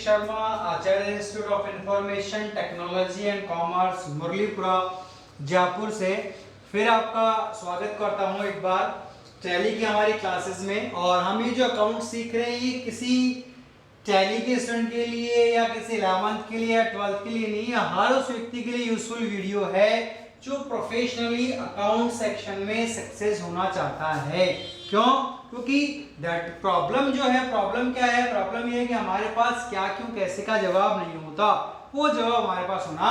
Sharma, Acharya institute of information technology and commerce, Murlipura, Jaipur से फिर आपका स्वागत करता हूं एक बार टैली की हमारी क्लासेस में। और हम ये जो अकाउंट सीख रहे हैं ये किसी टैली के स्टूडेंट के लिए या किसी 11th के लिए या 12th के लिए नहीं, हर उस व्यक्ति के लिए यूजफुल वीडियो है जो प्रोफेशनली अकाउंट सेक्शन में सक्सेस होना चाहता है। क्यों? क्योंकि दैट प्रॉब्लम जो है, प्रॉब्लम क्या है? प्रॉब्लम ये है कि हमारे पास क्या क्यों कैसे का जवाब नहीं होता, वो जवाब हमारे पास होना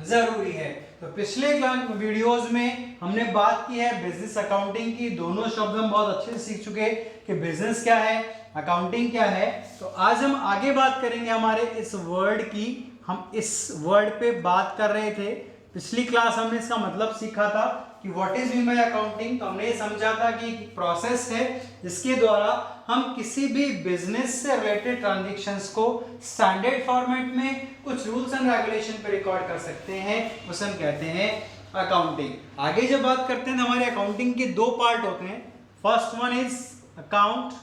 जरूरी है। तो पिछले वीडियोस में हमने बात की है बिजनेस अकाउंटिंग की। दोनों शब्द हम बहुत अच्छे से सीख चुके कि बिजनेस क्या है, अकाउंटिंग क्या है। तो आज हम आगे बात करेंगे हमारे इस वर्ड की। हम इस वर्ड पे बात कर रहे थे, पिछली क्लास हमने इसका मतलब सीखा था कि what is mean by accounting. तो हमने ये समझा था कि प्रोसेस है जिसके द्वारा हम किसी भी बिजनेस से रिलेटेड ट्रांजैक्शंस को स्टैंडर्ड फॉर्मेट में कुछ रूल्स एंड रेगुलेशन पे रिकॉर्ड कर सकते हैं, उसे हम कहते हैं अकाउंटिंग। आगे जब बात करते हैं तो हमारे अकाउंटिंग के दो पार्ट होते हैं। फर्स्ट वन इज अकाउंट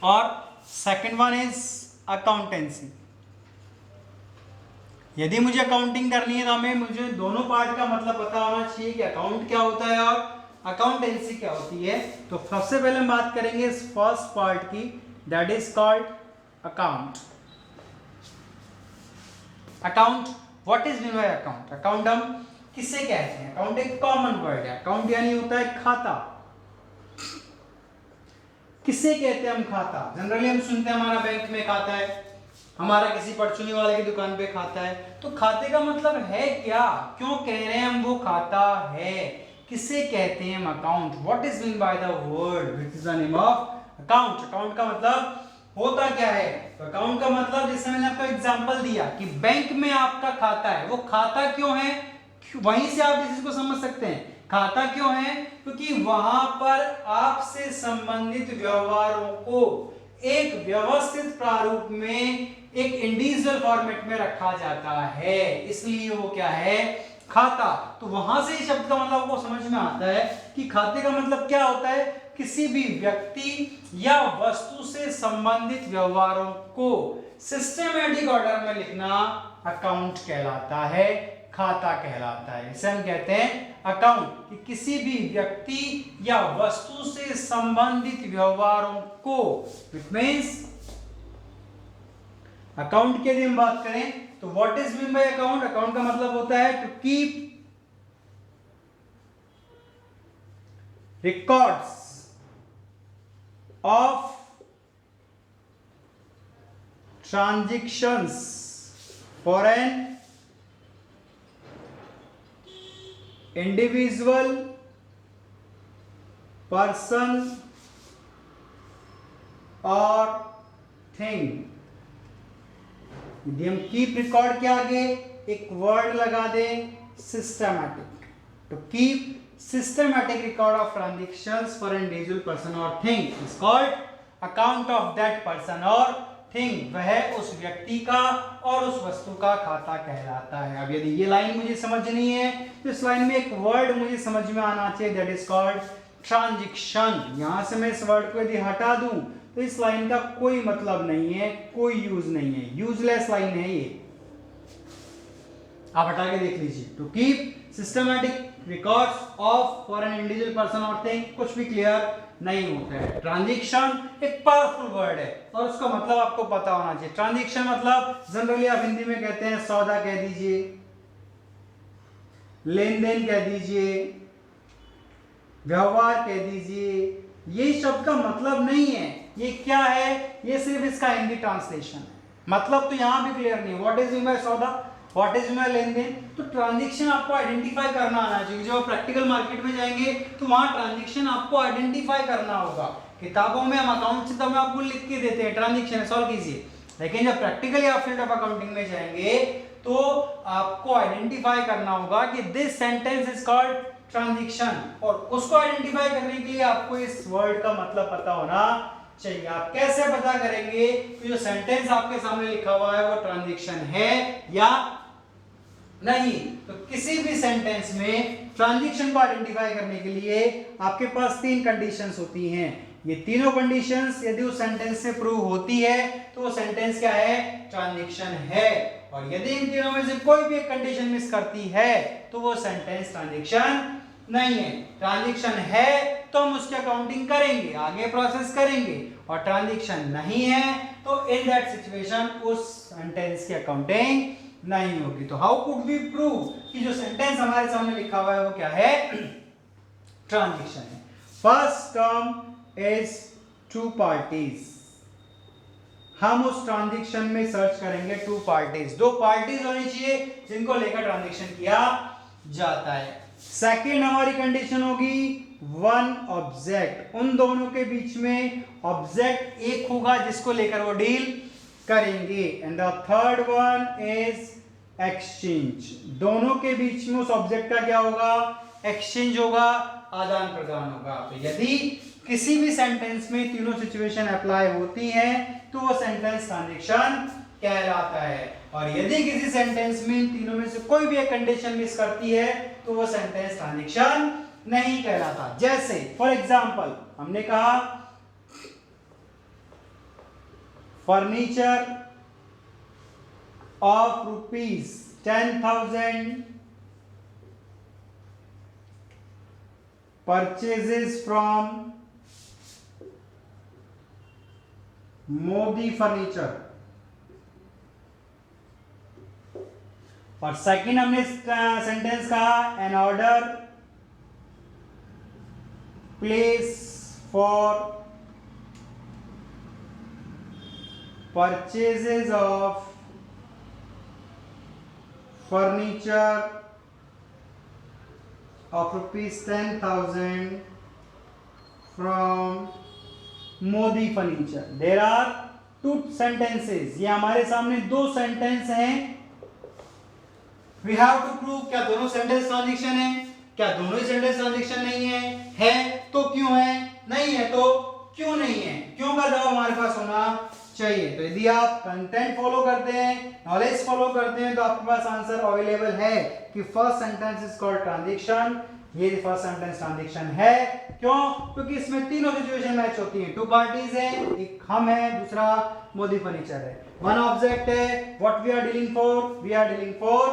और सेकंड वन इज अकाउंटेंसी। यदि मुझे अकाउंटिंग करनी है तो मुझे दोनों पार्ट का मतलब पता होना चाहिए कि अकाउंट क्या होता है और अकाउंटेंसी क्या होती है। तो सबसे पहले हम बात करेंगे इस फर्स्ट पार्ट की, that is called account. Account, what is mean by account? Account हम किसे कहते हैं? अकाउंट एक कॉमन वर्ड है। अकाउंट यानी होता है खाता। किसे कहते हैं हम खाता? जनरली हम सुनते हैं हमारा बैंक में खाता है, हमारा किसी परचूनी वाले की दुकान पे खाता है। तो खाते का मतलब है क्या? क्यों कह रहे हैं हम वो खाता है? किसे कहते हैं हम account? What is mean by the word which is the name of account? Account का मतलब होता क्या है? तो अकाउंट का मतलब, जैसे मैंने आपको एग्जांपल दिया कि बैंक में आपका खाता है, वो खाता क्यों है? वहीं से आप इस चीज को समझ सकते हैं। खाता क्यों है? क्योंकि वहां पर आपसे संबंधित व्यवहारों को एक व्यवस्थित प्रारूप में, एक इंडिविजुअल फॉर्मेट में रखा जाता है, इसलिए वो क्या है? खाता। तो वहां से शब्द का मतलब आपको समझ में आता है कि खाते का मतलब क्या होता है? किसी भी व्यक्ति या वस्तु से संबंधित व्यवहारों को सिस्टमैटिक ऑर्डर में लिखना अकाउंट कहलाता है, खाता कहलाता है। इसे हम कहते हैं अकाउंट, कि किसी भी व्यक्ति या वस्तु से संबंधित व्यवहारों को, इट मींस अकाउंट के लिए हम बात करें तो what is mean by account? Account का मतलब होता है to keep records of transactions for an individual person और थिंग। यदि हम कीप रिकॉर्ड के आगे एक वर्ड लगा दें सिस्टमैटिक, तो keep systematic record of transactions for an individual person और thing is called account of that person और थिंग। वह उस व्यक्ति का और उस वस्तु का खाता कहलाता है। अब यदि ये लाइन मुझे समझनी है तो इस लाइन में एक वर्ड मुझे समझ में आना चाहिए, दैट इज कॉल्ड ट्रांजैक्शन। यहां से मैं इस वर्ड को यदि हटा दूं तो इस लाइन का कोई मतलब नहीं है, कोई यूज नहीं है, यूजलेस लाइन है ये, आप हटा के देख लीजिए। To keep systematic records of for an individual person और थिंग, कुछ भी क्लियर नहीं होता है। ट्रांजैक्शन एक पावरफुल वर्ड है और उसका मतलब आपको पता होना चाहिए। ट्रांजैक्शन मतलब जनरली आप हिंदी में कहते हैं सौदा कह दीजिए, लेन देन कह दीजिए, व्यवहार कह दीजिए। ये शब्द का मतलब नहीं है। ये क्या है? ये सिर्फ इसका हिंदी ट्रांसलेशन है। मतलब तो यहां भी क्लियर नहीं। व्हाट इज मीन बाय सौदा, व्हाट इज मीन बाय लेन देन। तो ट्रांजैक्शन आपको आइडेंटिफाई करना आना चाहिए। जब आप प्रैक्टिकल मार्केट में जाएंगे तो वहां ट्रांजैक्शन आपको आइडेंटिफाई करना होगा। किताबों में हम अकाउंट से में आपको लिख के देते हैं ट्रांजैक्शन सॉल्व कीजिए, लेकिन जब प्रैक्टिकली आप फील्ड ऑफ अकाउंटिंग में जाएंगे तो आपको आइडेंटिफाई करना होगा कि this sentence is called transaction, और उसको आइडेंटिफाई करने के लिए आपको इस वर्ड का मतलब पता होना चाहिए। आप कैसे पता करेंगे कि जो सेंटेंस आपके सामने लिखा हुआ है वो ट्रांजैक्शन है या नहीं? तो किसी भी सेंटेंस में ट्रांजैक्शन को आइडेंटिफाई करने के लिए आपके पास तीन कंडीशंस होती हैं। ये तीनों कंडीशंस यदि उस सेंटेंस से प्रूव होती है तो वो सेंटेंस क्या है, ट्रांजैक्शन है। और यदि इन तीनों में से कोई भी एक कंडीशन मिस करती है तो वो सेंटेंस ट्रांजैक्शन नहीं है। ट्रांजैक्शन है तो हम उसकी अकाउंटिंग करेंगे, आगे प्रोसेस करेंगे, और ट्रांजैक्शन नहीं है तो इन दैट सिचुएशन उस सेंटेंस की अकाउंटिंग नहीं होगी। तो हाउ कुड वी प्रूव कि जो सेंटेंस हमारे सामने लिखा हुआ है वो क्या है, ट्रांजैक्शन है। First term is two parties. हम उस ट्रांजैक्शन में सर्च करेंगे टू पार्टीज, दो पार्टीज होनी चाहिए जिनको लेकर ट्रांजैक्शन किया जाता है। सेकेंड हमारी कंडीशन होगी वन ऑब्जेक्ट, उन दोनों के बीच में ऑब्जेक्ट एक होगा जिसको लेकर वो डील करेंगे। And the third one is exchange, दोनों के बीच में उस ऑब्जेक्ट का क्या होगा, एक्सचेंज होगा, आदान प्रदान होगा। तो यदि किसी भी सेंटेंस में तीनों सिचुएशन अप्लाई होती हैं तो वो सेंटेंस ट्रांजैक्शन कहलाता है। और यदि किसी सेंटेंस में इन तीनों में से कोई भी एक कंडीशन मिस करती है तो वो सेंटेंस ट्रांजैक्शन नहीं कहलाता। जैसे फॉर एग्जांपल हमने कहा furniture of ₹10,000 purchases from Modi furniture. और सेकंड हमने सेंटेंस कहा an order place for purchases of furniture of ₹10,000 from Modi furniture. There are two sentences, ये हमारे सामने दो सेंटेंस हैं। वी हैव टू प्रूव क्या दोनों सेंटेंस ट्रांजैक्शन है, क्या दोनों ही सेंटेंस ट्रांजैक्शन नहीं है तो क्यों है, नहीं है तो क्यों नहीं है, क्यों का जवाब हमारे पास होना चाहिए। तो यदि आप कंटेंट फॉलो करते हैं, नॉलेज फॉलो करते हैं तो आपके पास आंसर अवेलेबल है कि first sentence is called transaction. ये फर्स्ट सेंटेंस ट्रांजैक्शन है, क्यों, क्योंकि इसमें तीनों सिचुएशन मैच होती हैं। टू पार्टीज है, एक हम है, दूसरा मोदी फर्नीचर है। वन ऑब्जेक्ट है, what we are dealing for, we are dealing for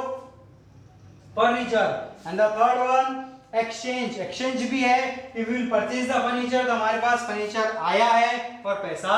furniture. And the third one exchange, exchange भी है, we will purchase the furniture, तो हमारे पास फर्नीचर आया है और पैसा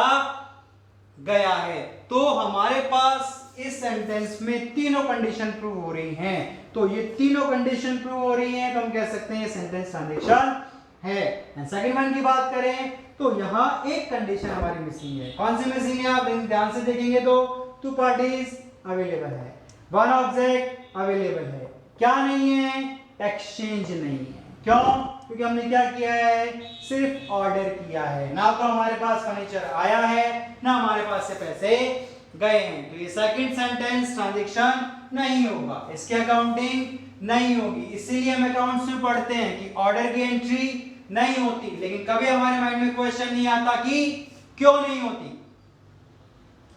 गया है। तो हमारे पास इस सेंटेंस में तीनों कंडीशन प्रूव हो रही हैं। तो ये तीनों कंडीशन प्रूव हो रही हैं तो हम कह सकते हैं ये सेंटेंस ट्रांजैक्शन है। एंड सेकंड वन की बात करें तो यहां एक कंडीशन हमारी मिसिंग है। कौन सी मिसिंग है, आप ध्यान से देखेंगे तो टू पार्टीज अवेलेबल है, वन ऑब्जेक्ट अवेलेबल है, क्या नहीं है, एक्सचेंज नहीं है। क्यों, क्योंकि हमने क्या किया है, सिर्फ ऑर्डर किया है, ना तो हमारे पास फर्नीचर आया है ना हमारे पास से पैसे गए हैं। तो ये सेकंड सेंटेंस ट्रांजैक्शन नहीं होगा, इसकी अकाउंटिंग नहीं होगी। इसीलिए हम अकाउंट्स में पढ़ते हैं कि ऑर्डर की एंट्री नहीं होती, लेकिन कभी हमारे माइंड में क्वेश्चन नहीं आता कि क्यों नहीं होती।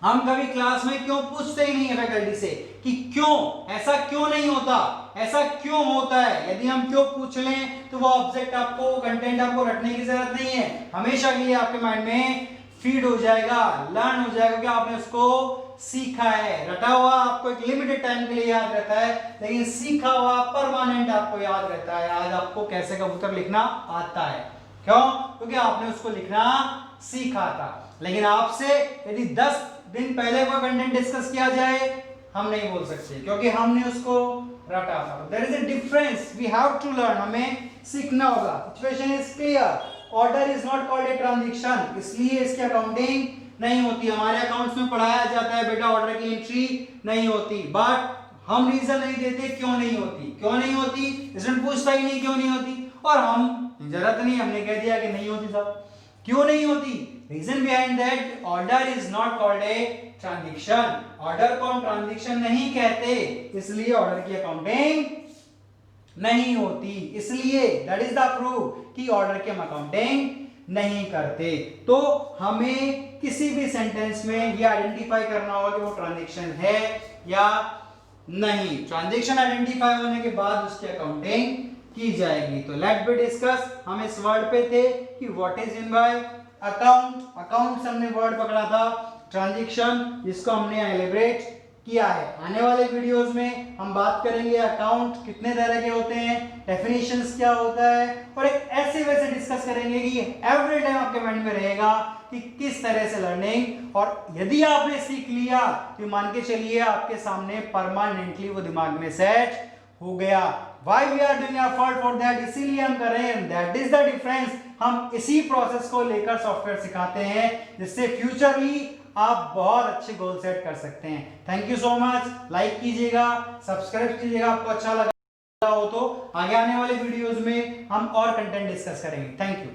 हम कभी क्लास में क्यों पूछते ही नहीं है फैकल्टी से कि क्यों, ऐसा क्यों नहीं होता, ऐसा क्यों होता है। यदि हम क्यों पूछ लें तो वो ऑब्जेक्ट आपको, कंटेंट आपको रटने की जरूरत नहीं है, हमेशा के लिए आपके माइंड में फीड हो जाएगा, लर्न हो जाएगा कि आपने उसको सीखा है। रटा हुआ आपको एक लिमिटेड टाइम के लिए याद रहता है, लेकिन सीखा हुआ परमानेंट आपको याद रहता है। आज आपको कैसे कबूतर लिखना आता है, क्यों, क्योंकि आपने उसको लिखना सीखा था। लेकिन आपसे यदि 10 दिन पहले कोई कंटेंट डिस्कस किया जाए हम नहीं बोल सकते, क्योंकि हमने उसको रटा था। There is a difference, we have to learn, हमें सीखना होगा। Situation is clear, order is not called a transaction, इसलिए इसकी अकाउंटिंग नहीं होती। हमारे अकाउंट्स में पढ़ाया जाता है बेटा ऑर्डर की एंट्री नहीं होती, बट हम रीजन नहीं देते क्यों नहीं होती। क्यों नहीं होती, स्टूडेंट पूछता ही नहीं क्यों नहीं होती, और हम जरूरत नहीं, हमने कह दिया कि नहीं होती साहब। क्यों नहीं होती, reason behind that order is not called a transaction. Order को हम ट्रांजैक्शन नहीं कहते, इसलिए ऑर्डर की अकाउंटिंग नहीं होती। इसलिए दैट इज द प्रूफ कि ऑर्डर की हम अकाउंटिंग नहीं करते। तो हमें किसी भी सेंटेंस में ये आइडेंटिफाई करना होगा कि वो ट्रांजैक्शन है या नहीं। ट्रांजैक्शन आइडेंटिफाई होने के बाद उसकी अकाउंटिंग की जाएगी। तो लेट बी डिस्कस, हम इस वर्ड पे थे कि what is mean by account से हमने वर्ड पकड़ा था ट्रांजैक्शन, जिसको हमने एलिब्रेट किया है। आने वाले वीडियोस में हम बात करेंगे अकाउंट कितने तरह के होते हैं, डेफिनेशंस क्या होता है, और एक ऐसे वैसे डिस्कस करेंगे कि एवरी टाइम आपके माइंड में रहेगा कि किस तरह से लर्निंग, और यदि आपने सीख लिया तो मान के चलिए आपके सामने परमानेंटली वो दिमाग में सेट हो गया। Why we are doing effort for that, इसीलिए हम कर रहे हैं, that is the difference। हम इसी प्रोसेस को लेकर सॉफ्टवेयर सिखाते हैं जिससे फ्यूचरली आप बहुत अच्छे गोल सेट कर सकते हैं। Thank you so much. Like कीजिएगा, सब्सक्राइब कीजिएगा, आपको अच्छा लगा हो तो। आगे आने वाले वीडियोस में हम और कंटेंट डिस्कस करेंगे। Thank you.